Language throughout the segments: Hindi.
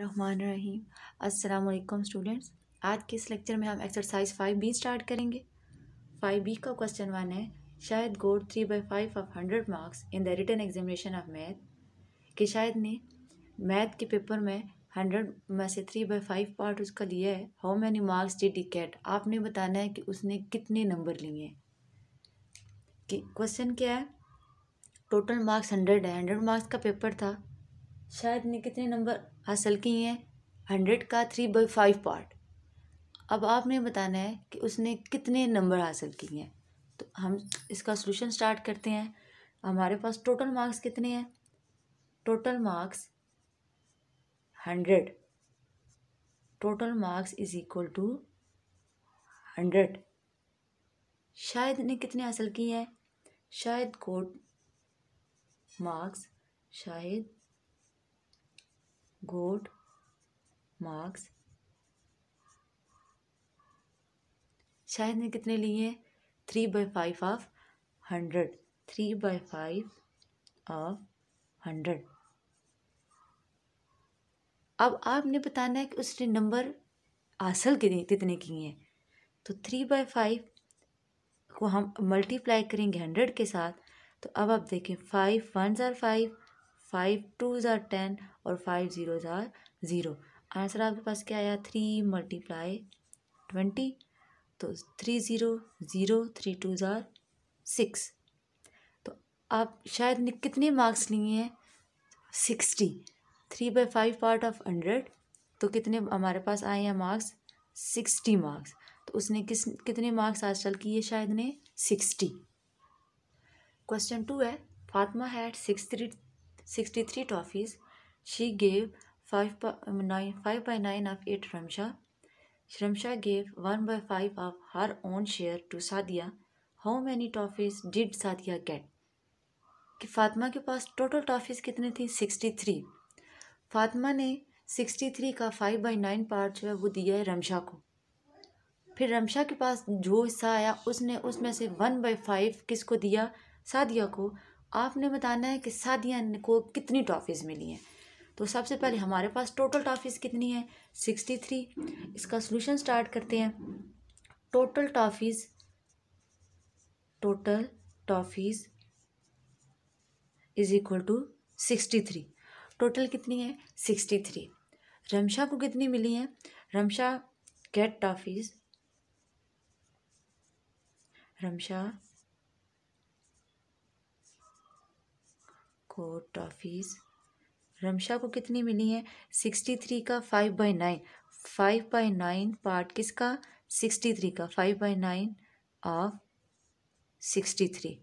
रहमानिर्रहीम। अस्सलाम वालेकुम स्टूडेंट्स। आज के इस लेक्चर में हम एक्सरसाइज 5B स्टार्ट करेंगे। 5B का क्वेश्चन 1 है, Shahid got 3/5 of 100 marks in the written examination of math. कि शाहिद ने मैथ के पेपर में 100 में से 3/5 पार्ट उसका लिया है। How many marks did he get? आपने बताना है कि उसने कितने नंबर लिए हैं। कि क्वेश्चन क्या है, टोटल मार्क्स 100 है, 100 मार्क्स का पेपर था। शाहिद ने कितने नंबर हासिल किए हैं? 100 का 3/5 पार्ट। अब आपने बताना है कि उसने कितने नंबर हासिल किए हैं। तो हम इसका सॉल्यूशन स्टार्ट करते हैं। हमारे पास टोटल मार्क्स कितने हैं? Total marks 100, total marks is equal to 100। Shahid ने कितने हासिल किए हैं? शाहिद गोड मार्क्स, शाहिद गोड मार्क्स, शाहिद ने कितने लिए हैं? 3/5 ऑफ 100, 3/5 ऑफ 100। अब आपने बताना है कि उसने नंबर हासिल कितने किए हैं। तो 3/5 को हम मल्टीप्लाई करेंगे 100 के साथ। तो अब आप देखें, 5 1s are 5, 5 2s are 10 और 5 0s are 0। आंसर आपके पास क्या आया? 3 × 20। तो 3 0 0, 3 2s are 6। तो आप शायद ने कितने मार्क्स लिए हैं? 60। 3/5 पार्ट ऑफ 100, तो कितने हमारे पास आए हैं मार्क्स? 60 मार्क्स। तो उसने कितने मार्क्स हासिल किए? शायद ने 60। क्वेश्चन 2 है, Fatima had 63 toffees, she gave 5/9 of 8 Ramsha, Shramsha gave 1/5 of her own share to Sadia. How many toffees did Sadia get? कि फातिमा के पास टोटल टॉफीज कितने थी? 63। फातिमा ने 63 का 5/9 पार्ट जो है वो दिया है रमशा को। फिर रमशा के पास जो हिस्सा आया उसने उसमें से 1/5 किसको दिया? सादिया को। आपने बताना है कि सादिया को कितनी टॉफीज मिली हैं। तो सबसे पहले हमारे पास टोटल टॉफीज कितनी है? 63। इसका सॉल्यूशन स्टार्ट करते हैं। Total toffees is equal to 63। Total कितनी है? 63। रमशा को कितनी मिली है? रमशा गेट टॉफीज, रमशा को टॉफीज, रमशा को कितनी मिली है? 63 का 5/9, 5/9 पार्ट किसका? 63 का, 5/9 ऑफ 63।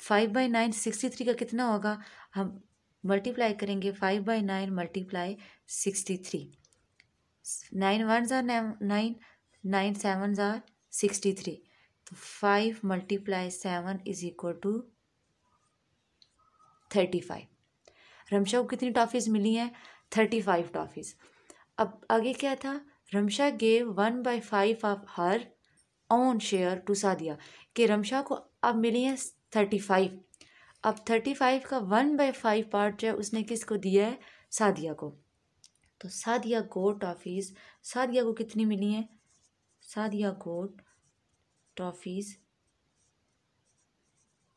5/9 63 का कितना होगा? हम मल्टीप्लाई करेंगे, 5/9 multiply 63। 9 1s are 9, 9 7s are 63। तो 5 × 7 इज इक्वल टू 35। रमशा को कितनी टॉफीज मिली हैं? 35 टॉफीज। अब आगे क्या था? Ramsha gave 1/5 of her own share to Sadia. कि रमशा को अब मिली है 35। अब 35 का 1/5 पार्ट जो है उसने किसको दिया है? सादिया को। तो सादिया गोट टॉफीज, सादिया को कितनी मिली है? सादिया गोट टॉफीज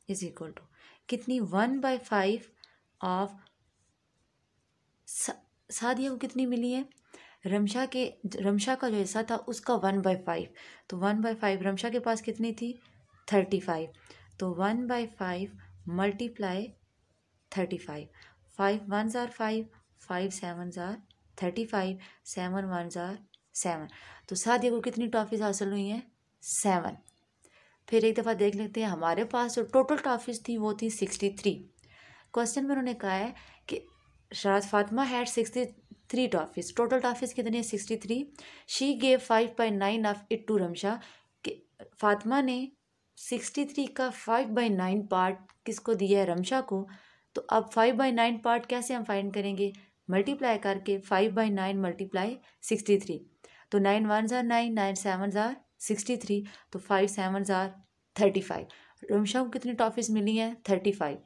इज इक्वल टू कितनी? 1/5 ऑफ, सादिया को कितनी मिली है? रमशा का जो हिस्सा था उसका 1/5। तो 1/5 रमशा के पास कितनी थी? 35। तो 1/5 multiply 35। 5 1s are 5, 5 7s are 35, 7 1s are 7। तो सादिया को कितनी टॉफीज हासिल हुई हैं? 7। फिर एक दफ़ा देख लेते हैं, हमारे पास जो टोटल टॉफीज थी वो थी 63। क्वेश्चन में उन्होंने कहा है कि Fatima had 63 toffees, total toffees कितनी है? 63। She gave 5/9 of it to Ramsha. कि फातिमा ने 63 का 5/9 पार्ट किसको दिया है? रमशा को। तो अब 5/9 पार्ट कैसे हम फाइंड करेंगे? मल्टीप्लाई करके, 5/9 मल्टीप्लाई 63। तो 9 1s are 9, 9 7s are 63। तो 5 7s are 35। रमशा को कितनी टॉफीज मिली हैं? 35।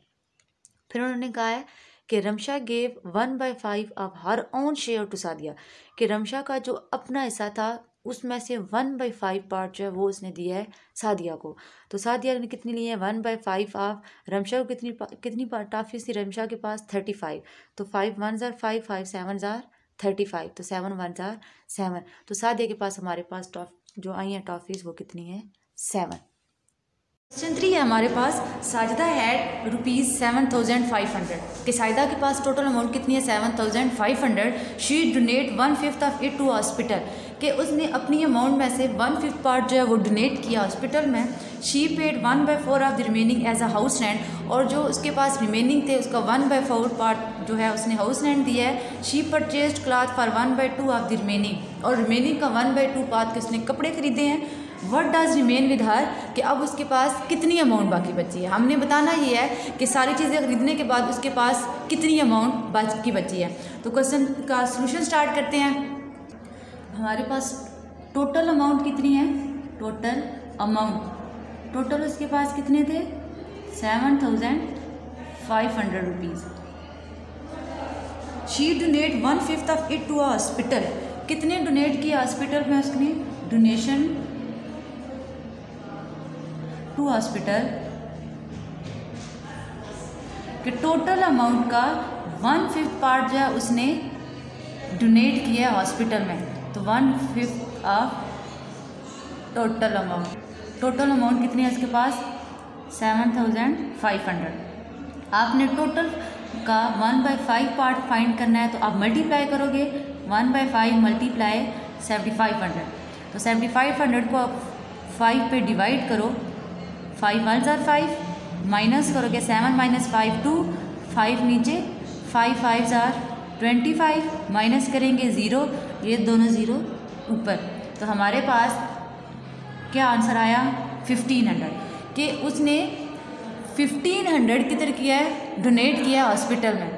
फिर उन्होंने कहा है कि Ramsha gave 1/5 of her own share to Sadia, कि रमशा का जो अपना हिस्सा था उसमें से 1/5 पार्ट जो है वो उसने दिया है सादिया को। तो सादिया ने कितनी ली है 1/5 ऑफ रमशा को। कितनी टॉफीज थी रमशा के पास 35। तो 5 1 जार 5 5 7 जार 35, तो 7 1 जार 7। तो सादिया के पास हमारे पास जो आई हैं टॉफीज वो कितनी है 7। क्वेश्चन 3 है हमारे पास, साजिदा हैड ₹7,500, कि साजिदा के पास टोटल अमाउंट कितनी है 7,500। She donate 1/5 of it to hospital, कि उसने अपनी अमाउंट में से 1/5 पार्ट जो है वो डोनेट किया हॉस्पिटल में। She paid 1/4 of the remaining as a house rent, और जो उसके पास रिमेनिंग थे उसका 1/4 पार्ट जो है उसने हाउस रेंट दिया है। She purchased cloth for 1/2 of the remaining, और रिमेनिंग का 1/2 पार्ट के उसने कपड़े खरीदे हैं। What does remain with her, कि अब उसके पास कितनी अमाउंट बाकी बची है। हमने बताना ये है कि सारी चीज़ें खरीदने के बाद उसके पास कितनी अमाउंट बाकी बची है। तो क्वेश्चन का सॉल्यूशन स्टार्ट करते हैं। हमारे पास टोटल अमाउंट कितनी है, टोटल उसके पास कितने थे 7,500 rupees. She donate 1/5 of it to hospital, कितने डोनेट किया हॉस्पिटल में उसने, डोनेशन टू हॉस्पिटल के टोटल अमाउंट का 1/5 पार्ट जो है उसने डोनेट किया हॉस्पिटल में। तो 1/5 ऑफ टोटल अमाउंट कितनी है उसके पास 7,500। आपने टोटल का 1/5 पार्ट फाइंड करना है, तो आप मल्टीप्लाई करोगे 1/5 मल्टीप्लाई 7,500। तो 7,500 को आप 5 पे डिवाइड करो, 5 1 जार 5, माइनस करोगे 7 - 5 2, 5 नीचे 5 5 जार 25, माइनस करेंगे 0, ये दोनों 0 ऊपर। तो हमारे पास क्या आंसर आया 1500, कि उसने 1500 किधर किया है, डोनेट किया है हॉस्पिटल में।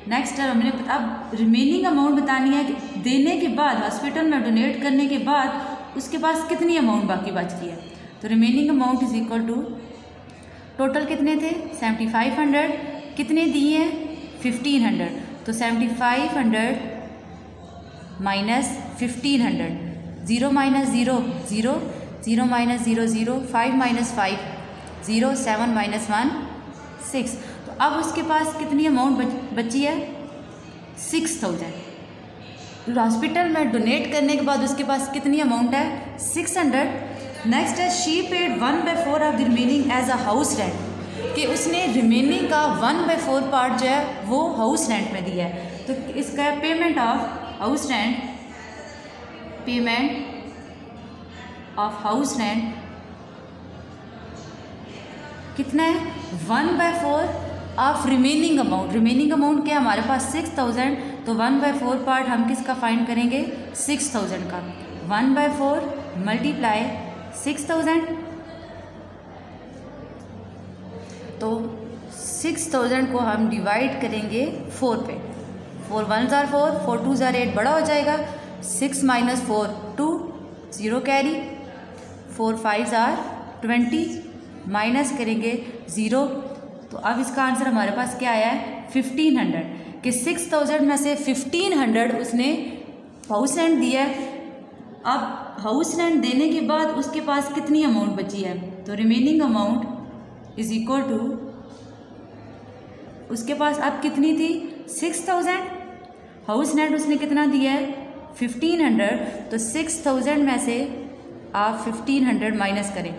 नेक्स्ट है हमने अब रिमेनिंग अमाउंट बतानी है, कि देने के बाद हॉस्पिटल में डोनेट करने के बाद उसके पास कितनी अमाउंट बाकी बचती है। तो remaining amount is equal to, total कितने थे 7,500, कितने दिए हैं 1500, तो 7,500 माइनस 1500, 0 - 0 0, 0 - 0 0, 5 - 5 0, 7 - 1 6। तो अब उसके पास कितनी अमाउंट बची है 6,000। हॉस्पिटल में डोनेट करने के बाद उसके पास कितनी अमाउंट है 600। नेक्स्ट है she paid 1/4 of the remaining as a house rent, कि उसने रिमेनिंग का 1/4 पार्ट जो है वो हाउस रेंट में दिया है। तो इसका पेमेंट ऑफ हाउस रेंट कितना है 1/4 ऑफ रिमेनिंग अमाउंट क्या हमारे पास 6,000। तो 1/4 पार्ट हम किसका फाइंड करेंगे 6,000 का, 1/4 मल्टीप्लाई 6,000। तो 6,000 को हम डिवाइड करेंगे 4 पे, 4 1 जार 4, 4 2 जार 8, बड़ा हो जाएगा 6 - 4 2, 0 कैरी, 4 5 जार 20, माइनस करेंगे 0। तो अब इसका आंसर हमारे पास क्या आया है 1500, कि 6,000 में से 1500 उसने हाउस रेंट दिया है। अब हाउस रेंट देने के बाद उसके पास कितनी अमाउंट बची है, तो remaining amount is equal to, उसके पास अब कितनी थी 6,000, हाउस रेंट उसने कितना दिया है 1500। तो 6,000 में से आप 1500 माइनस करें,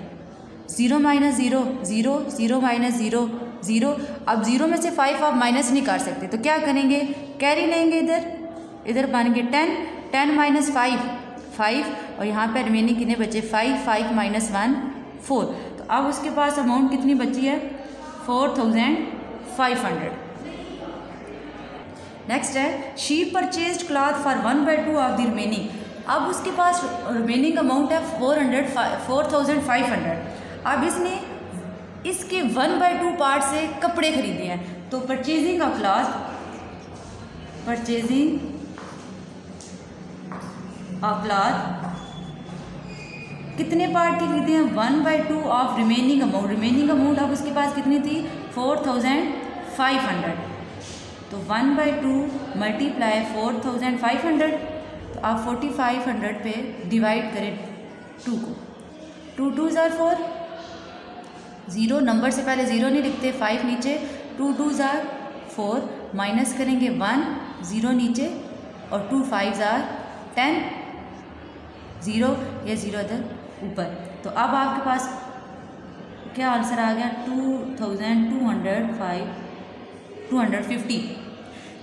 0 - 0 0, 0 - 0 0। अब 0 में से 5 आप माइनस नहीं कर सकते, तो क्या करेंगे कैरी लेंगे, इधर बनेंगे 10 10 - 5 5, और यहाँ पे रिमेनिंग कितने बचे 5 5 - 1 4। तो अब उसके पास अमाउंट कितनी बची है 4,500। नेक्स्ट है she purchased cloth for 1/2 of the remaining, अब उसके पास रिमेनिंग अमाउंट है 4,500। अब इसने इसके 1/2 पार्ट से कपड़े खरीदे हैं। तो परचेजिंग ऑफ क्लॉथ कितने पार्ट की खरीदे हैं 1/2 ऑफ रिमेनिंग अमाउंट अब उसके पास कितनी थी 4,500। तो 1/2 मल्टीप्लाई 4500, तो आप 4500 पे डिवाइड करें 2 को। 2 2 ज़ार 4, 0 नंबर से पहले 0 नहीं लिखते, 5 नीचे, 2 2 ज़ार 4, माइनस करेंगे 1, 0 नीचे, और 2 5 ज़ार 10, 0 या 0 इधर ऊपर। तो अब आपके पास क्या आंसर आ गया, 2,250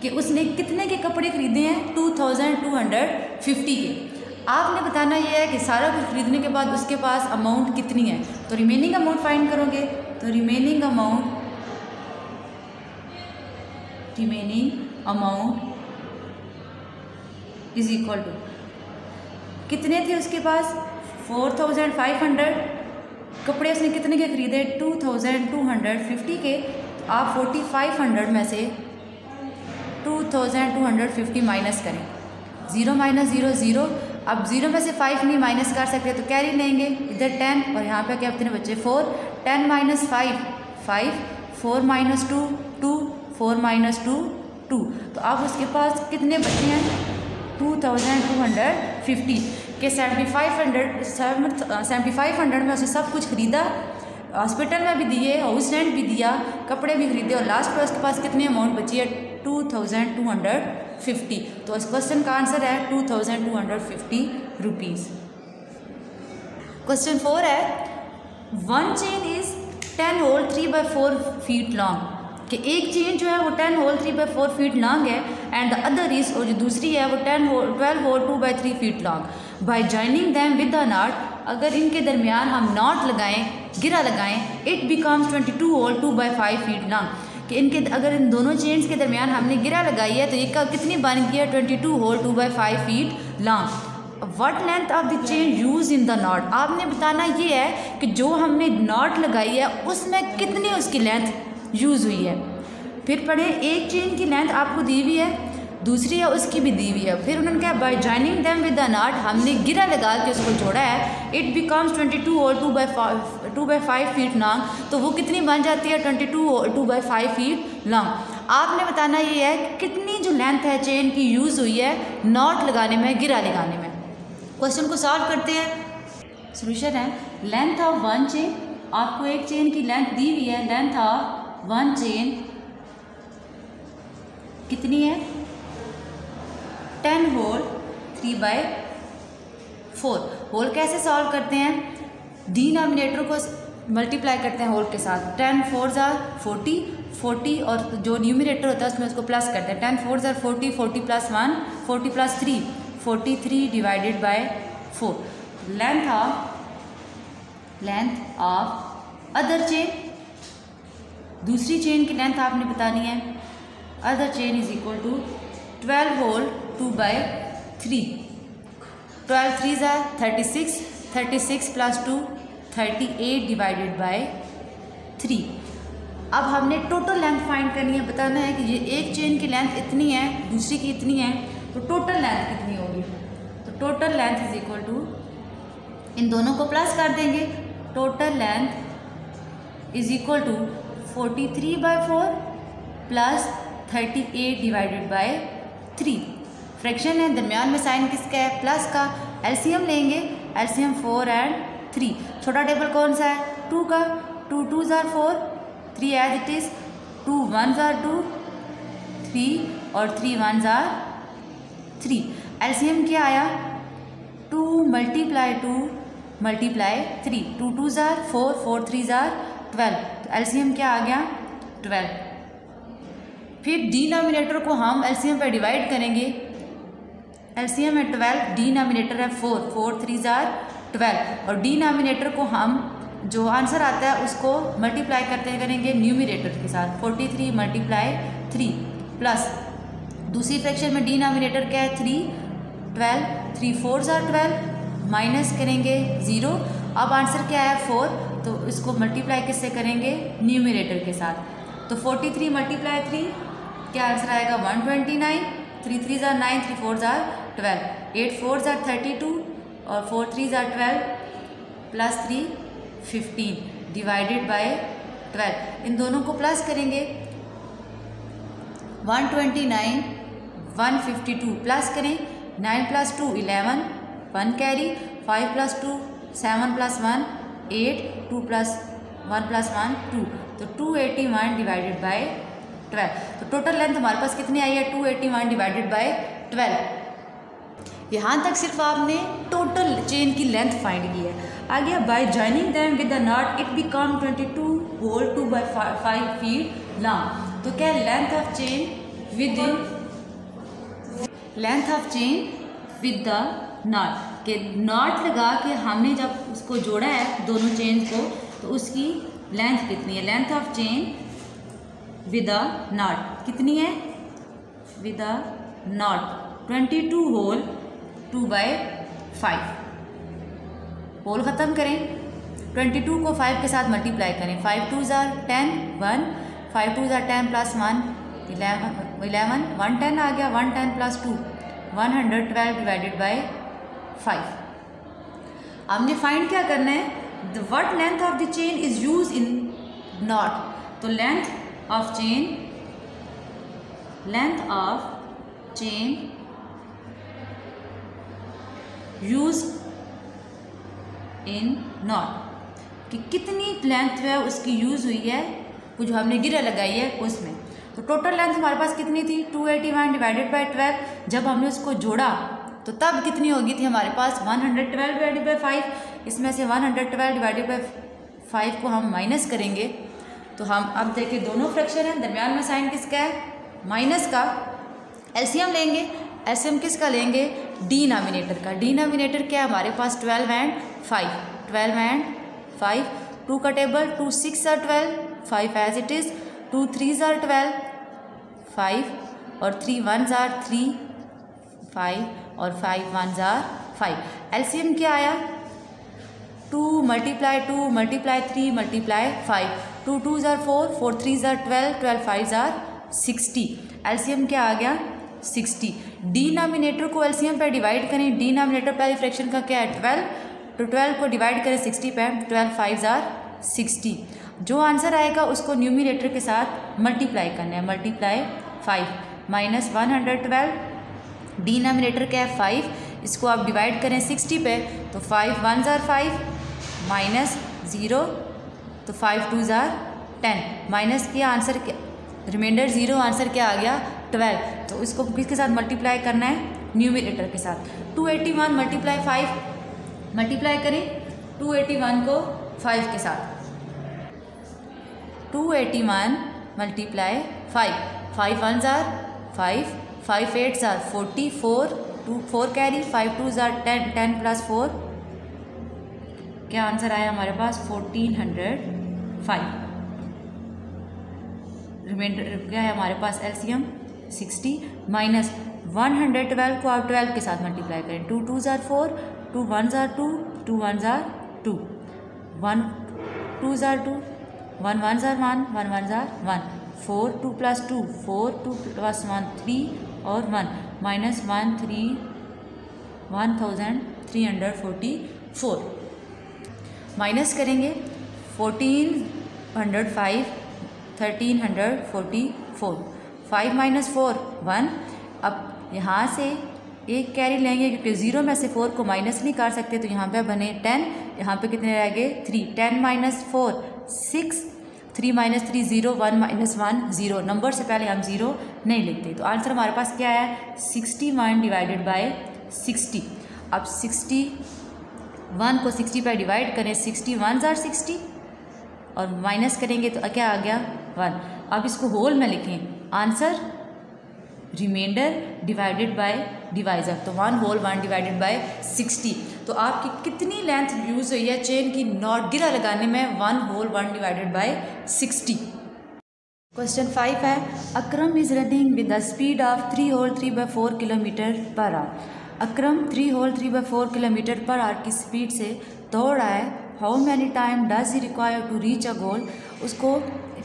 कि उसने कितने के कपड़े खरीदे हैं, 2,250 के। आपने बताना ये है कि सारा कुछ खरीदने के बाद उसके पास अमाउंट कितनी है। तो रिमेनिंग अमाउंट फाइंड करोगे, तो remaining amount is equal to, कितने थे उसके पास, 4,500, कपड़े उसने कितने के खरीदे, 2,250 के। तो आप 4,500 में से 2,250 माइनस करें, 0 माइनस 0 0। अब 0 में से 5 नहीं माइनस कर सकते तो कैरी लेंगे, इधर 10 और यहाँ पे क्या कितने बच्चे 4, 10 माइनस 5 5, 4 माइनस 2 2, 4 माइनस 2 2। तो अब उसके पास कितने बच्चे हैं, 2,250 के। 7,500 में उसने सब कुछ खरीदा, हॉस्पिटल में भी दिए, हाउस रेंट भी दिया, कपड़े भी खरीदे, और लास्ट में उसके पास कितनी अमाउंट बची है, 2,250। तो इस क्वेश्चन का आंसर है 2,250 रुपीज़। क्वेश्चन 4 है, one chain is 10 whole 3/4 feet long, कि एक चेन जो है वो 10 होल 3/4 फीट लॉन्ग है, एंड द अदर इज, और जो दूसरी है वो 12 होल 2/3 फीट लॉन्ग। By joining them with the knot, अगर इनके दरमियान हम नॉट लगाएं, गिरा लगाएं, it becomes 22 whole 2/5 feet long, कि इनके अगर इन दोनों चेन्स के दरमियान हमने गिरा लगाई है तो इसका कितनी बन गई है, 22 whole 2/5 feet long. What length of the chain use in the knot, आपने बताना ये है कि जो हमने नॉट लगाई है उसमें कितनी उसकी लेंथ यूज़ हुई है। फिर पढ़े, एक चेन की लेंथ आपको दी हुई है, दूसरी है उसकी भी दी हुई है। फिर उन्होंने कहा by joining them with the knot, हमने गिरा लगा के उसको जोड़ा है, it becomes 22 whole 2/5 feet long, तो वो कितनी बन जाती है, 22 होल 2/5 फीट लॉन्ग। आपने बताना ये है कितनी जो लेंथ है चेन की यूज़ हुई है नॉट लगाने में, गिरा लगाने में। क्वेश्चन को सॉल्व करते हैं। सोल्यूशन है, लेंथ ऑफ वन चेन, आपको एक चेन की लेंथ दी हुई है, लेंथ ऑफ वन चेन कितनी है, 10 होल 3/4। होल कैसे सॉल्व करते हैं, डिनोमिनेटर को मल्टीप्लाई करते हैं होल के साथ, 10 4 ज़ार 40 40, और जो न्यूमिनेटर होता है उसमें उसको प्लस करते हैं, 10 4 ज़ार 40 40 plus 1 40 plus 3 43 divided by 4। Length of other chain, दूसरी चेन की लेंथ आपने बतानी है, other chain is equal to 12 whole 2/3, 12 3 ज़ार 36 36 प्लस 2 38 डिवाइडेड बाय 3। अब हमने टोटल लेंथ फाइंड करनी है, बताना है कि ये एक चेन की लेंथ इतनी है, दूसरी की इतनी है, तो टोटल लेंथ कितनी होगी। तो total length is equal to, इन दोनों को प्लस कर देंगे, total length is equal to 43/4 plus 38 divided by 3। Fraction है, दरमियान में साइन किसका है, प्लस का। एलसीएम लेंगे, एलसीएम 4 and 3। छोटा टेबल कौन सा है, 2 का, 2 2 ज़ार 4, 3 एज इट इज़, 2 1 ज़ार 2 3, और 3 1 ज़ार 3। एलसीएम क्या आया, 2 मल्टीप्लाई 3, 2 2 ज़ार 4 4 3 ज़ार 12, तो एलसीएम क्या आ गया, 12। फिर डिनोमिनेटर को हम एलसीएम पर डिवाइड करेंगे, एलसीएम है 12, डिनोमिनेटर है 4 4 3 ज़ार 12, और डिनोमिनेटर को हम जो आंसर आता है उसको मल्टीप्लाई करते करेंगे न्यूमिनेटर के साथ, 43 मल्टीप्लाई 3 प्लस दूसरी फ्रैक्शन में डिनोमिनेटर क्या है 3 12, 3 4 ज़ार 12, माइनस करेंगे 0। अब आंसर क्या है 4, तो इसको मल्टीप्लाई किससे करेंगे, न्यूमिनेटर के साथ। तो 43 मल्टीप्लाई 3 क्या आंसर आएगा 129, 3 3 ज़ार 9, 3 4 ज़ार 12, 8 4 ज़ार 32, और 4 3 ज़ार 12 प्लस 3 15 डिवाइडेड बाय 12। इन दोनों को प्लस करेंगे, 129 152 प्लस करें 9 + 2 11 1 कैरी 5 + 2 7 + 1 8 2 + 1 + 1 2 तो 281 डिवाइडेड बाय 12। तो टोटल लेंथ हमारे पास कितनी आई है 281 डिवाइडेड बाय 12। यहाँ तक सिर्फ आपने टोटल चेन की लेंथ फाइंड की है। आगे by joining them with the knot it become 22 whole 2/5 feet long. तो क्या length of chain with the knot के नॉट लगा के हमने जब उसको जोड़ा है दोनों चेन को तो उसकी लेंथ कितनी है। Length of chain with the knot कितनी है with the knot 22 whole 2/5। Whole ख़त्म करें 22 को 5 के साथ मल्टीप्लाई करें 5 2 ज़ार 10 1 5 2 ज़ार 10 + 1 11 110 आ गया 110 + 2 112 डिवाइडेड बाय 5। हमने फाइंड क्या करना है what length of the chain is use in knot. तो length of chain use in knot कि कितनी लेंथ है उसकी यूज़ हुई है वो जो हमने गिरा लगाई है उसमें। तो टोटल लेंथ हमारे पास कितनी थी 281 डिवाइडेड बाय 12। जब हमने उसको जोड़ा तो तब कितनी होगी थी हमारे पास 112 डिवाइडेड बाय 5। इसमें से 112 डिवाइडेड बाय 5 को हम माइनस करेंगे तो हम अब देखिए दोनों फ्रैक्शन है दरमियान में साइन किसका है माइनस का। एलसीएम लेंगे एलसीएम किसका लेंगे डिनोमिनेटर का। डिनोमिनेटर क्या है हमारे पास 12 and 5 12 and 5 2 का table 2 6 are 12 5 as it is 2 3s are 12 5 और 3 1s are 3 5 और 5 1s are 5। एलसीएम क्या आया 2 × 2 × 3 × 5 2 2s are 4 4 3s are 12 12 5s are 60। LCM क्या आ गया 60। डिनोमिनेटर को एलसीएम पे डिवाइड करें। डिनोमिनेटर पहले फ्रैक्शन का क्या है 12 तो 12 को डिवाइड करें 60 पे 12 5s are 60। जो आंसर आएगा उसको न्यूमिनेटर के साथ मल्टीप्लाई करना है मल्टीप्लाई 5 माइनस 112 डिनोमिनेटर क्या है 5 इसको आप डिवाइड करें 60 पे तो 5 1s are 5 माइनस 0 तो 5 2s are 10 माइनस किया आंसर रिमाइंडर 0 आंसर क्या आ गया 12। तो इसको किसके साथ मल्टीप्लाई करना है न्यूमिनेटर के साथ 281 मल्टीप्लाई 5 मल्टीप्लाई करें 281 को 5 के साथ 281 multiply 5 5 1s are 5 5 8s are 44 2 4 carry 5 2s are 10 10 + 4 क्या आंसर आया हमारे पास 1405। रिमाइंडर क्या है हमारे पास एलसीएम 60 माइनस 112 को आप 12 के साथ मल्टीप्लाई करें 2 2s are 4 2 1s are 2 2 1s are 2 1 2s are 2 1 1s are 1 1 1s are 1 4 2 + 2 4 2 + 1 3 और 1 माइनस 1344 माइनस करेंगे 1405 1344 5 - 4 1। अब यहाँ से एक कैरी लेंगे क्योंकि 0 में से 4 को माइनस नहीं कर सकते तो यहाँ पे बने 10 यहाँ पे कितने रह गए 3 10 - 4 6 3 - 3 0 1 - 1 0 नंबर से पहले हम 0 नहीं लिखते तो आंसर हमारे पास क्या है 61 डिवाइडेड बाय 60। अब 61 को 60 पर डिवाइड करें 60 1s are 60 और माइनस करेंगे तो क्या आ गया 1। अब इसको होल में लिखें answer remainder divided by divisor तो 1 होल 1 डिवाइडेड बाय 60। तो आपकी कितनी लेंथ यूज़ हुई है चेन की नॉट गिरा लगाने में 1 होल 1 डिवाइडेड बाय 60। क्वेश्चन 5 है Akram is running with the speed of 3 whole 3/4 kilometre per hour. Akram 3 whole 3/4 kilometre per hour की स्पीड से दौड़ रहा है। How many time does he require to reach a goal. उसको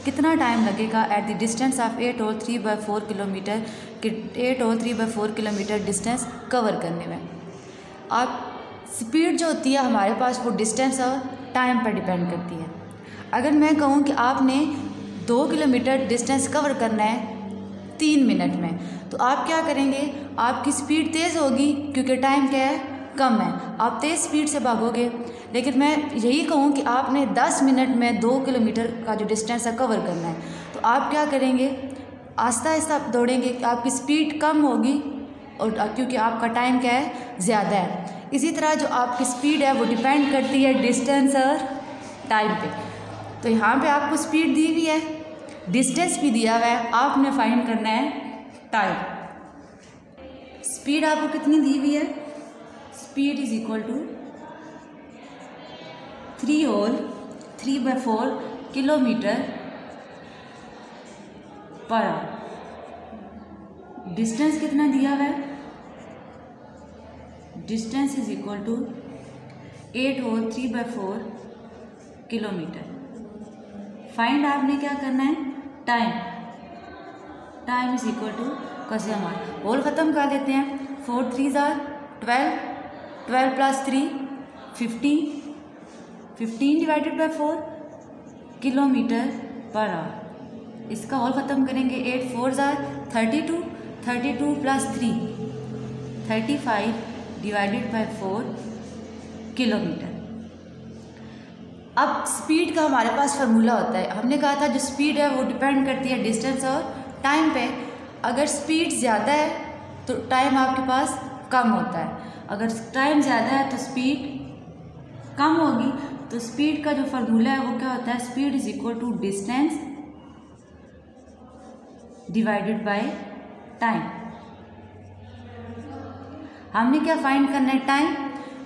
कितना टाइम लगेगा at the distance of 8 whole 3/4 kilometre 8 whole 3/4 kilometre distance cover करने में। अब स्पीड जो होती है हमारे पास वो डिस्टेंस और टाइम पर डिपेंड करती है। अगर मैं कहूँ कि आपने 2 किलोमीटर डिस्टेंस कवर करना है 3 मिनट में। तो आप क्या करेंगे, आपकी स्पीड तेज़ होगी क्योंकि टाइम क्या है, कम है, आप तेज़ स्पीड से भागोगे। लेकिन मैं यही कहूँ कि आपने 10 मिनट में 2 किलोमीटर का जो डिस्टेंस है कवर करना है। तो आप क्या करेंगे, आहिस्ता आहिस्ता दौड़ेंगे, आपकी स्पीड कम होगी और क्योंकि आपका टाइम क्या है, ज़्यादा है। इसी तरह जो आपकी स्पीड है वो डिपेंड करती है डिस्टेंस और टाइम पे। तो यहाँ पे आपको स्पीड दी हुई है, डिस्टेंस भी दिया हुआ है, आपने फाइंड करना है टाइम। स्पीड आपको कितनी दी हुई है, speed is equal to 3 whole 3/4 kilometre per hour. Distance कितना दिया हुआ है, distance is equal to 8 whole 3/4 kilometre. Find आपने क्या करना है, time. Time is equal to कैसे हमारा होल ख़त्म कर लेते हैं, 4 3 12, 12 + 3 15, 15 divided by 4 kilometre per our. इसका होल ख़त्म करेंगे, 8 4 32, 32 + 3 35 डिवाइडेड बाई 4 किलोमीटर। अब स्पीड का हमारे पास फार्मूला होता है, हमने कहा था जो स्पीड है वो डिपेंड करती है डिस्टेंस और टाइम पे। अगर स्पीड ज़्यादा है तो टाइम आपके पास कम होता है, अगर टाइम ज़्यादा है तो स्पीड कम होगी। तो स्पीड का जो फार्मूला है वो क्या होता है, speed is equal to distance divided by time. हमने क्या फाइंड करना है, टाइम।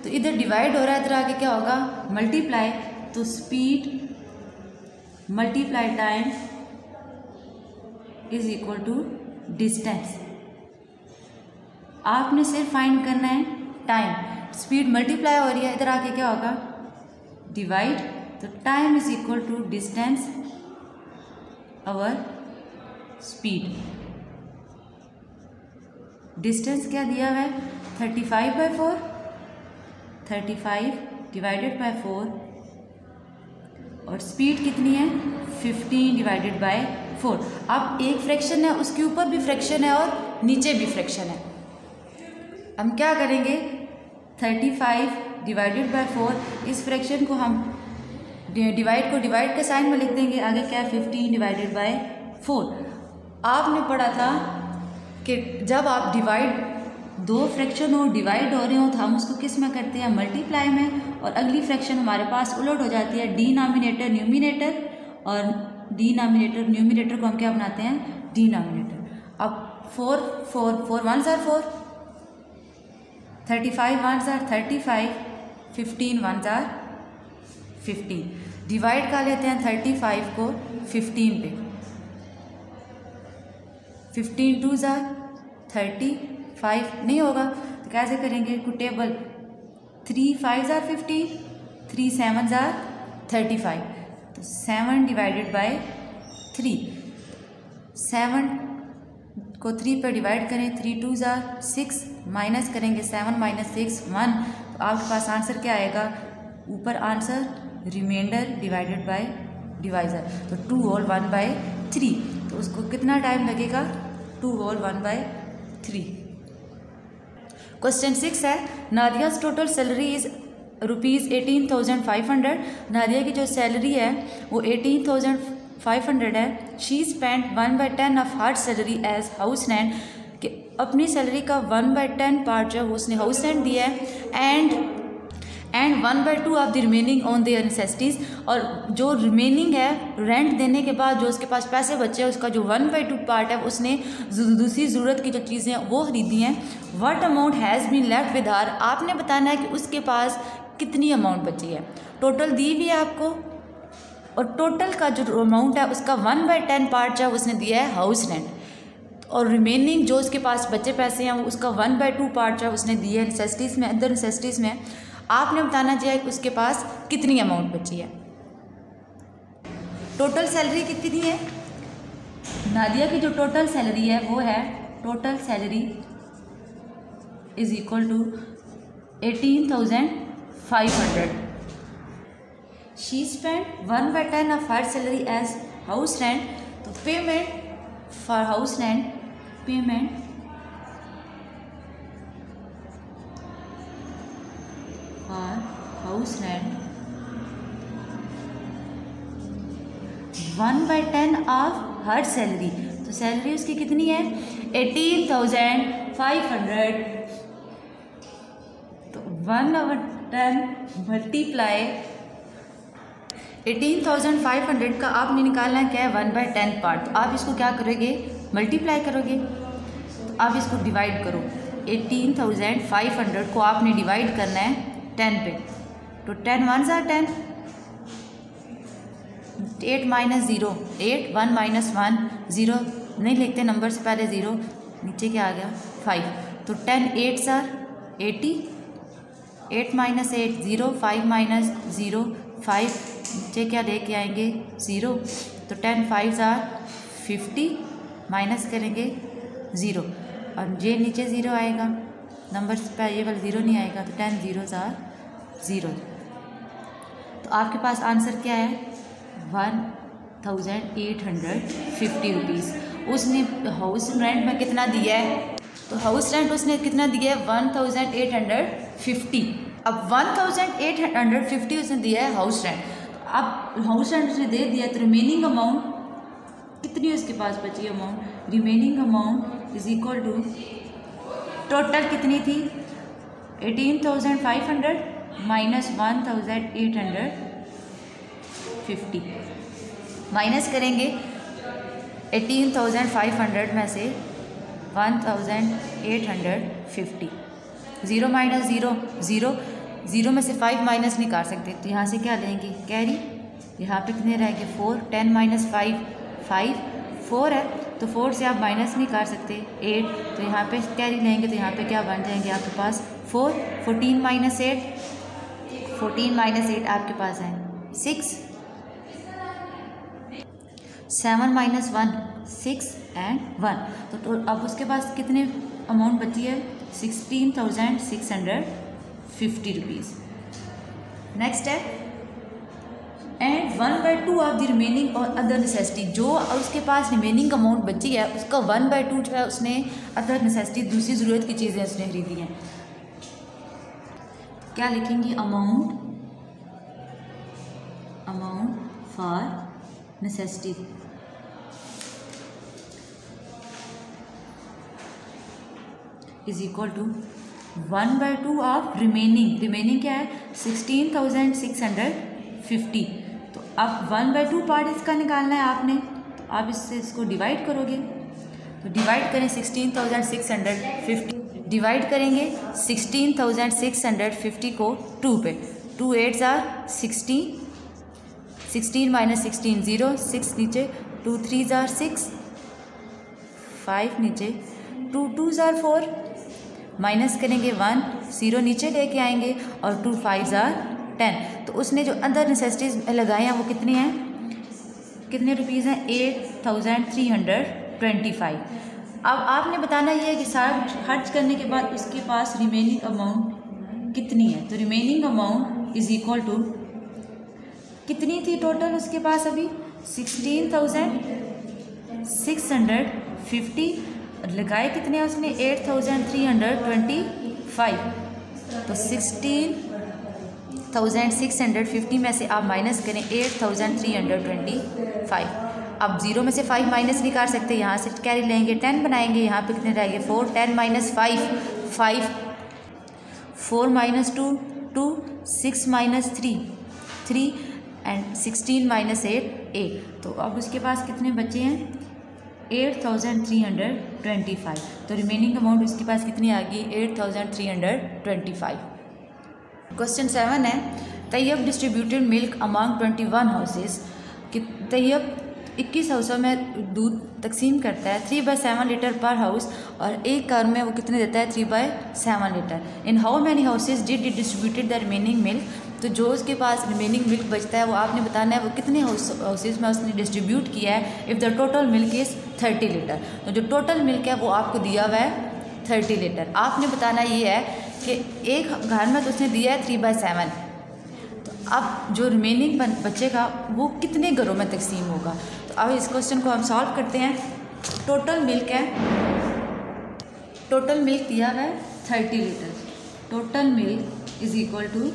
तो इधर डिवाइड हो रहा है, इधर आगे क्या होगा, मल्टीप्लाई। तो speed multiply time is equal to distance. आपने सिर्फ फाइंड करना है टाइम, स्पीड मल्टीप्लाई हो रही है, इधर आके क्या होगा, डिवाइड। तो time is equal to distance over speed. Distance क्या दिया हुआ है, 35/4, 35 डिवाइडेड बाय 4 और स्पीड कितनी है, 15 डिवाइडेड बाय 4। अब एक फ्रैक्शन है, उसके ऊपर भी फ्रैक्शन है और नीचे भी फ्रैक्शन है। हम क्या करेंगे, 35 डिवाइडेड बाय 4, इस फ्रैक्शन को हम डिवाइड को डिवाइड के साइन में लिख देंगे, आगे क्या है 15 डिवाइडेड बाय 4। आपने पढ़ा था कि जब आप डिवाइड, दो फ्रैक्शन हो डिवाइड हो रहे हो तो हम उसको किस में करते हैं, मल्टीप्लाई में, और अगली फ्रैक्शन हमारे पास उलट हो जाती है, डिनोमिनेटर न्यूमिनेटर, और डिनोमिनेटर न्यूमिनेटर को हम क्या बनाते हैं, डिनोमिनेटर। अब 4 1s are 4, 35 1s are 35, 15 1s are 15। Divide कर लेते हैं 35 को 15 पे, 15 2s are 35 नहीं होगा तो कैसे करेंगे, table 3 5s are 15, 3 7s are 35। तो 7 डिवाइडेड बाय 3, 7 को 3 पर डिवाइड करें, 3 2s are 6, माइनस करेंगे 7 - 6 1। तो आपके पास आंसर क्या आएगा, ऊपर answer remainder divided by divisor, तो 2 होल 1/3। तो उसको कितना टाइम लगेगा, 2 होल 1/3। क्वेश्चन 6 है, Nadia's total salary is ₹18,500। Nadia की जो सैलरी है वो 18,500 है। She spend 1/10 of her salary as house rent, कि अपनी सैलरी का 1/10 पार्ट जो है उसने हाउस रेंट दिया है, and 1/2 of the remaining on their necessities, और जो रिमेनिंग है रेंट देने के बाद जो उसके पास पैसे बचे हैं उसका जो 1/2 पार्ट है उसने दूसरी ज़रूरत की जो चीज़ें हैं वो खरीदी हैं। What amount has been left with her, आपने बताना है कि उसके पास कितनी अमाउंट बची है। टोटल दी हुई है आपको, और टोटल का जो अमाउंट है उसका 1/10 पार्ट जो है उसने दिया है हाउस रेंट, और रिमेनिंग जो उसके पास बचे पैसे हैं उसका 1/2 पार्ट जो है उसने दिया है नेसेसिटीज़ में, अदर नेसेसिटीज़ में। आपने बताना चाहिए कि उसके पास कितनी अमाउंट बची है। टोटल सैलरी कितनी है, नादिया की जो टोटल सैलरी है वो है, total salary is equal to 18,500। She spend 1/10 of her salary as house rent, तो payment for house rent payment for house rent 1/10 of her salary. तो सैलरी उसकी कितनी है 18,500। तो 1/10 मल्टीप्लाई 18,500 का आपने निकालना है क्या है 1/10 पार्ट। तो आप इसको क्या करोगे मल्टीप्लाई करोगे। तो आप इसको डिवाइड करो 18,500 को आपने डिवाइड करना है 10 पे। तो 10 1 ज़ा 10 8 - 0 8 1 - 1 0 नहीं लिखते नंबर से पहले 0 नीचे क्या आ गया 5। तो 10 8 ज़ा 80 8 - 8 0 5 - 0 5 नीचे क्या लेके आएंगे 0। तो 10 5 ज़ा 50 माइनस करेंगे 0 और ये नीचे 0 आएगा नंबर से पहले ये वाला 0 नहीं आएगा। तो 10 0 ज़ा 0। तो आपके पास आंसर क्या है 1,850 रुपीज़। उसने हाउस रेंट में कितना दिया है। तो हाउस रेंट उसने कितना दिया है 1,850। अब 1,850 उसने दिया है हाउस रेंट। अब हाउस रेंट उसने दे दिया तो रिमेनिंग अमाउंट कितनी उसके पास बची amount. Remaining amount is equal to total कितनी थी 18,500 माइनस 1,850 माइनस करेंगे 18,500 में से 1,850 0 - 0 0 0 में से 5 माइनस नहीं कर सकते। तो यहाँ से क्या लेंगे कैरी। यहाँ पे कितने रहेंगे 4 10 - 5 5 4 है। तो 4 से आप माइनस नहीं कर सकते 8। तो यहाँ पे कैरी लेंगे तो यहाँ पे क्या बन जाएंगे आपके पास 4 14 - 8 14 - 8 आपके पास है 6 7 - 1 6 and 1। तो अब उसके पास कितने अमाउंट बची है 16,650 रुपीज़। नेक्स्ट है एंड 1/2 ऑफ द रिमेनिंग और अदर नेसेसिटी। जो उसके पास रिमेनिंग अमाउंट बची है उसका 1/2 जो है उसने अदर नेसेसिटी दूसरी ज़रूरत की चीज़ें उसने खरीदी हैं। क्या लिखेंगे amount for necessity is equal to 1/2 of remaining क्या है 16,650। तो अब 1/2 पार्ट इसका निकालना है आपने। तो आप इसको डिवाइड करोगे। तो डिवाइड करें 16,650 डिवाइड करेंगे 16,650 को 2 पे। 2 8 ज़ा 16 16 - 16 0 6 नीचे 2 3 ज़ा 6 5 नीचे 2 2 ज़ा 4 माइनस करेंगे 1 0 नीचे लेके आएंगे और 2 5 ज़ा 10। तो उसने जो अदर नेसेसिटीज़ लगाए हैं वो कितने हैं कितने रुपीज़ हैं 8,325। अब आपने बताना ये है कि सारा खर्च करने के बाद उसके पास रिमेनिंग अमाउंट कितनी है। तो remaining amount is equal to कितनी थी टोटल उसके पास अभी 16,650 लगाए कितने उसने 8,325। तो 16,650 में से आप माइनस करें 8,325। अब 0 में से 5 माइनस नहीं कर सकते यहाँ से कैरी लेंगे 10 बनाएंगे। यहाँ पे कितने रहेंगे 4 10 - 5 5 4 - 2 2 6 - 3 3 एंड 16 - 8 8। तो अब उसके पास कितने बचे हैं 8,325। तो रिमेनिंग अमाउंट उसके पास कितनी आ गई 8,325। क्वेश्चन 7 है Tayyab distributed milk among 21 houses कि तैयब 21 हाउसों में दूध तकसीम करता है 3/7 लीटर पर हाउस और एक घर में वो कितने देता है 3/7 litre. In how many houses did distributed the remaining milk. तो जो उसके पास रिमेनिंग मिल्क बचता है वो आपने बताना है वो कितने हाउसेज में उसने डिस्ट्रीब्यूट किया है। If the total milk is 30 litre. तो जो टोटल मिल्क है वो आपको दिया हुआ है 30 लीटर। आपने बताना ये है कि एक घर में तो उसने दिया है 3/7। तो अब जो रिमेनिंग बचेगा वो कितने घरों में तकसीम होगा। तो अब इस क्वेश्चन को हम सॉल्व करते हैं। टोटल मिल्क है टोटल मिल्क दिया हुआ है 30 litre, total milk is equal to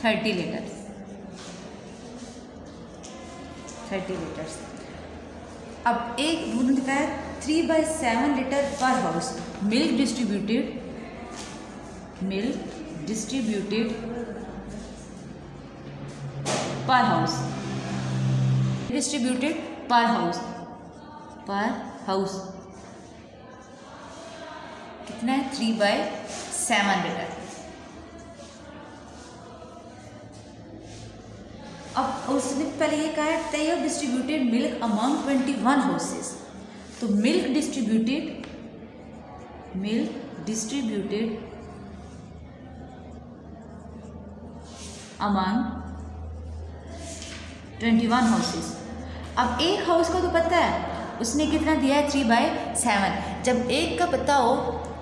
30 litre, 30 litres. अब एक रूल लिखा है 3/7 litre per house milk distributed per house, distributed per house कितना है 3/7 लीटर। अब उसने पहले ये कहा है they have distributed milk among 21 houses, तो मिल्क डिस्ट्रीब्यूटेड among 21 हाउसेस। अब एक हाउस को तो पता है उसने कितना दिया है 3/7। जब एक का पता हो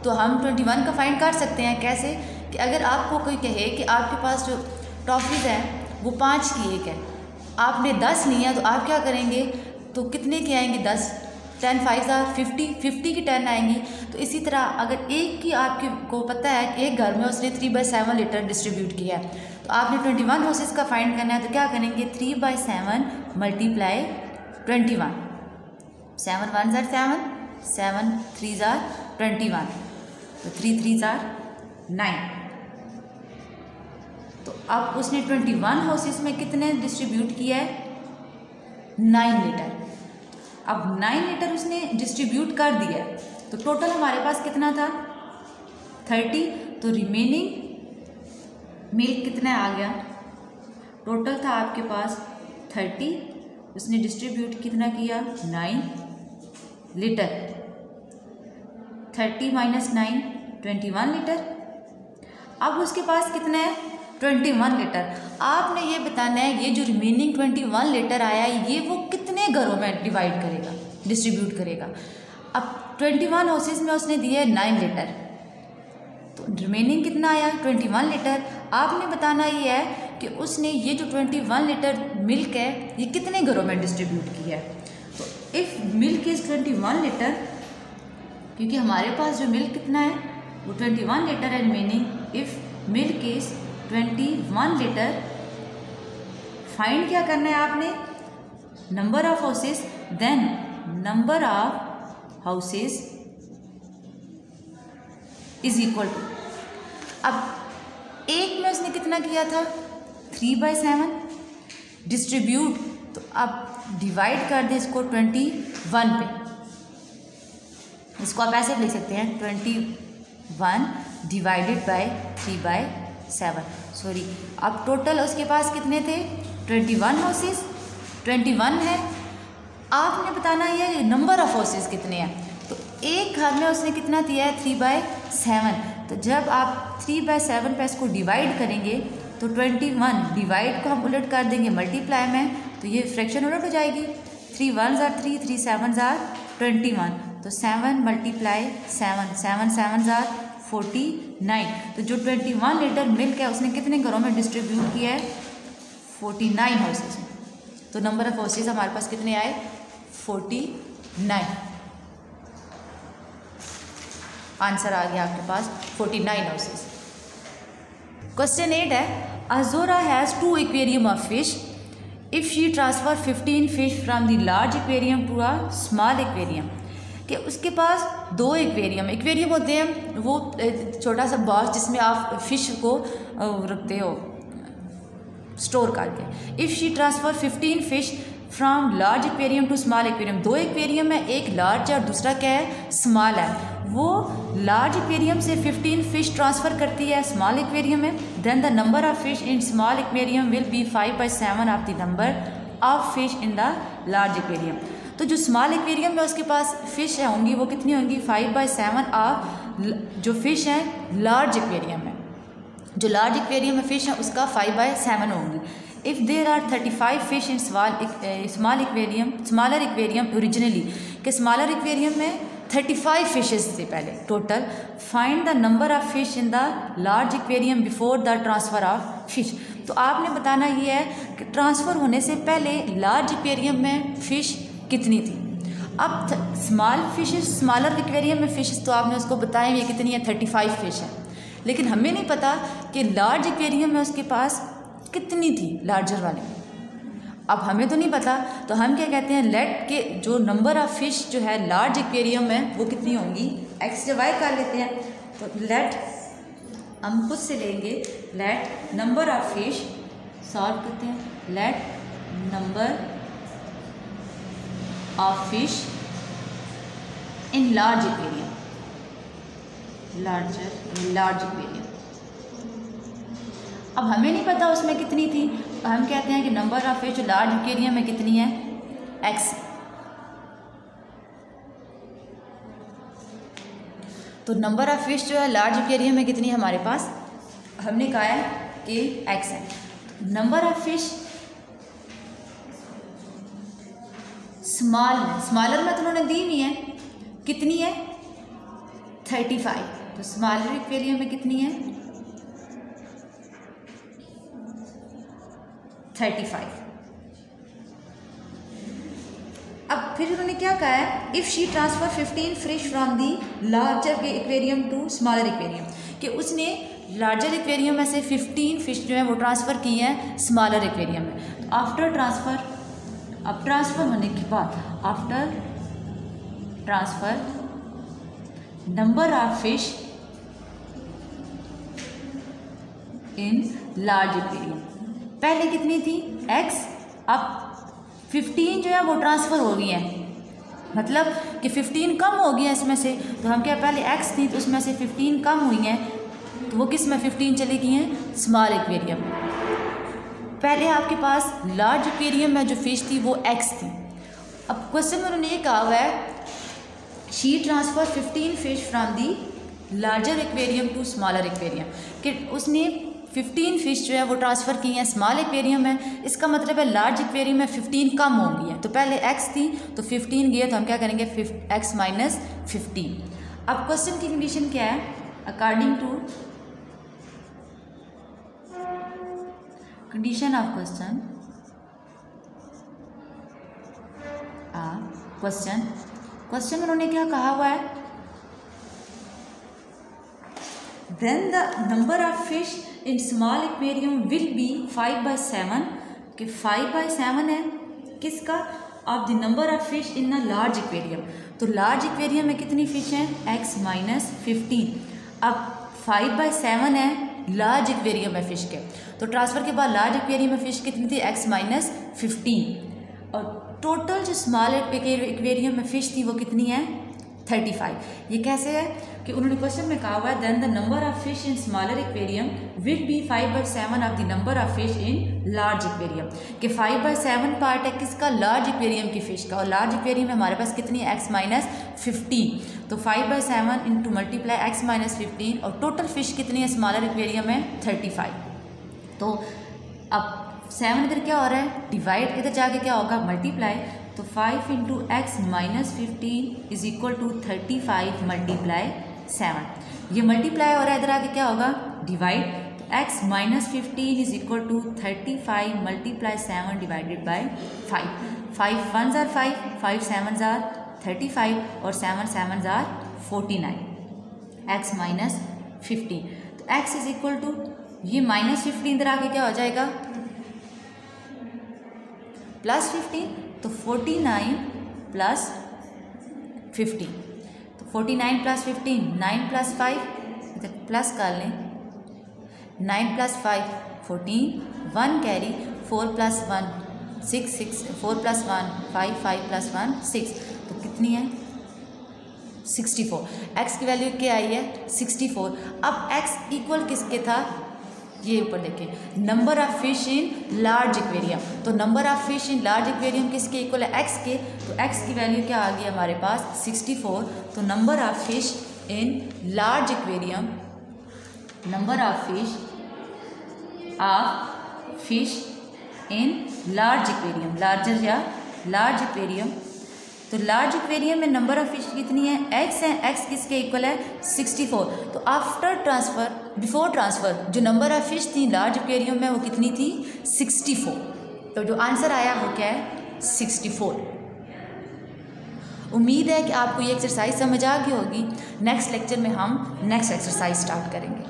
तो हम 21 का फाइंड कर सकते हैं। कैसे कि अगर आपको कोई कहे कि आपके पास जो टॉफ़ीज़ हैं वो 5 की एक है, आपने 10 ली है, तो आप क्या करेंगे, तो कितने की आएंगी 10, 10 5 आर 50 की 10 आएंगी। तो इसी तरह अगर एक की आपके को पता है कि एक घर में उसने 3/7 लीटर डिस्ट्रीब्यूट किया है, तो आपने 21 हाउसेस का फाइंड करना है, तो क्या करेंगे 3/7 मल्टीप्लाई 21, 7 1 ज़ार 7, 7 3 ज़ार 21, तो 3 3 ज़ार 9। तो अब उसने 21 हाउसेस में कितने डिस्ट्रीब्यूट किया है 9 लीटर। अब 9 लीटर उसने डिस्ट्रीब्यूट कर दिया, तो टोटल हमारे पास कितना था 30, तो रिमेनिंग मिल्क कितना आ गया, टोटल था आपके पास 30, उसने डिस्ट्रीब्यूट कितना किया 9 लीटर, 30 - 9 21 लीटर। अब उसके पास कितना है 21 लीटर। आपने ये बताना है ये जो रिमेनिंग 21 लीटर आया है ये वो कितने घरों में डिवाइड करेगा, डिस्ट्रीब्यूट करेगा। अब 21 हाउसेस में उसने दिए 9 लीटर, तो रिमेनिंग कितना आया 21 लीटर। आपने बताना ये है कि उसने ये जो 21 लीटर मिल्क है ये कितने घरों में डिस्ट्रीब्यूट किया है। तो इफ़ मिल्क इज़ 21 लीटर, क्योंकि हमारे पास जो मिल्क कितना है वो 21 लीटर है remaining, if milk is 21 litre, find क्या करना है आपने number of houses, then number of houses is equal to, अब एक में उसने कितना किया था 3/7 डिस्ट्रीब्यूट, तो अब डिवाइड कर दे इसको 21 पे, इसको आप ऐसे लिख सकते हैं 21 डिवाइडेड बाय 3/7, सॉरी। अब टोटल उसके पास कितने थे 21 हाउसेस, 21 है। आपने बताना ये नंबर ऑफ हाउसेस कितने हैं, तो एक घर में उसने कितना दिया है 3/7, तो जब आप 3/7 पे इसको डिवाइड करेंगे तो 21 डिवाइड को हम उलट कर देंगे मल्टीप्लाई में, तो ये फ्रैक्शन उलट हो जाएगी, 3 1 ज़ार 3, 3 7 ज़ार 21, तो 7 × 7, 7 7 ज़ार 49। तो जो 21 लीटर मिल्क है उसने कितने घरों में डिस्ट्रीब्यूट किया है 49 हाउसेस में। तो नंबर ऑफ हाउसेस हमारे पास कितने आए 49, आंसर आ गया आपके पास 49 हाउसेस। क्वेश्चन 8 है Azora has 2 aquarium of fish, if she transfer 15 fish from the large aquarium to a small aquarium, कि उसके पास 2 एक्वेरियम होते हैं, वो छोटा सा बॉक्स जिसमें आप फिश को रखते हो स्टोर करके। If she transfer 15 fish from large aquarium to small aquarium, 2 aquarium है, एक लार्ज है और दूसरा क्या है स्मॉल है, वो लार्ज एक्वेरियम से 15 फिश ट्रांसफ़र करती है स्मॉल एक्वेरियम में, then the number of fish in small aquarium will be 5/7 of the number of fish in the large aquarium. तो जो स्मॉल एक्वेरियम में उसके पास फ़िश होंगी वो कितनी होंगी 5/7 ऑफ जो फ़िश हैं लार्ज एक्वेरियम में, जो लार्ज एक्वेरियम में फ़िश है उसका 5/7 होंगी। If there are 35 fish in smaller aquarium originally, कि स्मॉलर एक्वेरियम में 35 फिशेस थे पहले total, find the number of fish in the large aquarium before the transfer of fish. तो आपने बताना ये है कि ट्रांसफ़र होने से पहले लार्ज एक्वेरियम में फ़िश कितनी थी। अब स्मॉल फिशेस, स्मॉलर एक्वेरियम में फिशेस तो आपने उसको बताया ये कितनी है, 35 फिश है, लेकिन हमें नहीं पता कि लार्ज एक्वेरियम में उसके पास कितनी थी, लार्जर वाले में। अब हमें तो नहीं पता, तो हम क्या कहते हैं, लेट के जो नंबर ऑफ फिश जो है लार्ज एक्वेरियम में वो कितनी होंगी, एक्स डिवाइड कर लेते हैं। तो लेट हम खुद से लेंगे, let number of fish, solve करते हैं, let number of fish in large aquarium, large aquarium. अब हमें नहीं पता उसमें कितनी थी, तो हम कहते हैं कि नंबर ऑफ फिश जो लार्ज एक्वेरियम में कितनी है, एक्स। तो नंबर ऑफ फिश जो है लार्ज एक्वेरियम में कितनी है हमारे पास, हमने कहा है कि एक्स है। नंबर ऑफ फिश स्मॉलर में तो उन्होंने दी नहीं है, कितनी है, 35। तो स्मॉलर एक्वेरियम में कितनी है, 35। अब फिर उन्होंने क्या कहा है, if she transfer 15 fish from the larger aquarium to smaller aquarium, कि उसने लार्जर एक्वेरियम में से 15 फिश जो है वो ट्रांसफ़र की हैं स्मॉलर एक्वेरियम में। आफ्टर ट्रांसफ़र, अब ट्रांसफ़र होने के बाद, after transfer number of fish in large aquarium, पहले कितनी थी, x, अब 15 जो है वो ट्रांसफ़र हो गई है, मतलब कि 15 कम हो गई है इसमें से। तो हम क्या, पहले x थी तो उसमें से 15 कम हुई हैं, तो वो किस में 15 चली गई हैं, स्मॉल एक्वेरियम। पहले आपके पास लार्ज एक्वेरियम में जो फिश थी वो x थी। अब क्वेश्चन में उन्होंने ये कहा हुआ है, she transfer 15 fish from the larger aquarium to smaller aquarium, कि उसने 15 फिश जो है वो ट्रांसफ़र की हैं स्मॉल एक्वेरियम में। इसका मतलब है लार्ज एक्वेरियम में 15 कम हो गई है, तो पहले x थी तो 15 गई, तो हम क्या करेंगे, x माइनस 15। अब क्वेश्चन की कंडीशन क्या है, according to condition of question, question में उन्होंने क्या कहा हुआ है, then the number of fish in small aquarium will be 5/7, कि 5/7 है किसका, of the number of fish in a large aquarium। तो लार्ज एक्वेरियम में कितनी फिश हैं, x माइनस 15। अब 5/7 है लार्ज एक्वेरियम में फिश के, तो ट्रांसफ़र के बाद लार्ज एक्वेरियम में फिश कितनी थी, x माइनस 15, और टोटल जो स्मॉल एक्वेरियम में फ़िश थी वो कितनी है, 35। ये कैसे है कि उन्होंने क्वेश्चन में कहा हुआ है, then the number of fish in smaller aquarium will be 5/7 of the number of fish in large aquarium, कि 5/7 पार्ट है किसका, लार्ज एक्वेरियम की फ़िश का, और लार्ज एक्वेरियम में हमारे पास कितनी है, x माइनस 15। तो 5/7 इंटू मल्टीप्लाई x माइनस 15, और टोटल फिश कितनी है स्मॉलर एक्वेरियम में, 35। तो अब 7 इधर क्या हो रहा है, डिवाइड, इधर जाके क्या होगा, मल्टीप्लाई। तो 5 into x minus 15 is equal to 35 multiply 7। ये मल्टीप्लाई हो रहा है, इधर आके क्या होगा, डिवाइड। तो x minus 15 is equal to 35 multiply 7 divided by 5। 5 1s are 5, 5 7s are 35, और 7 7s are 49, x माइनस 15। तो x इज इक्वल टू, ये माइनस 15 इधर आके क्या हो जाएगा, प्लस 15, तो 49 प्लस 15, तो 49 प्लस 15, 9 प्लस 5, इधर प्लस कर लें, 9 plus 5 14, 1 carry, 4 plus 1 6, 6 4 plus 1 5, 5 plus 1 6, तो कितनी है, 64। x की वैल्यू क्या आई है, 64। अब x इक्वल किसके था, ये ऊपर देखें, number of fish in large aquarium. तो number of fish in large aquarium किसके इक्वल है, x के। तो x की वैल्यू क्या आ गई हमारे पास, 64। तो number of fish in large aquarium, number of fish in large aquarium, larger या लार्ज एक्वेरियम। तो लार्ज एक्वेरियम में नंबर ऑफ फिश कितनी है, x है, x किसके इक्वल है, 64। तो आफ्टर ट्रांसफ़र, बिफोर ट्रांसफ़र जो नंबर ऑफ फिश थी लार्ज एक्वेरियम में वो कितनी थी, 64। तो जो आंसर आया वो क्या है, 64। उम्मीद है कि आपको ये एक्सरसाइज समझ आ गई होगी। नेक्स्ट लेक्चर में हम नेक्स्ट एक्सरसाइज स्टार्ट करेंगे।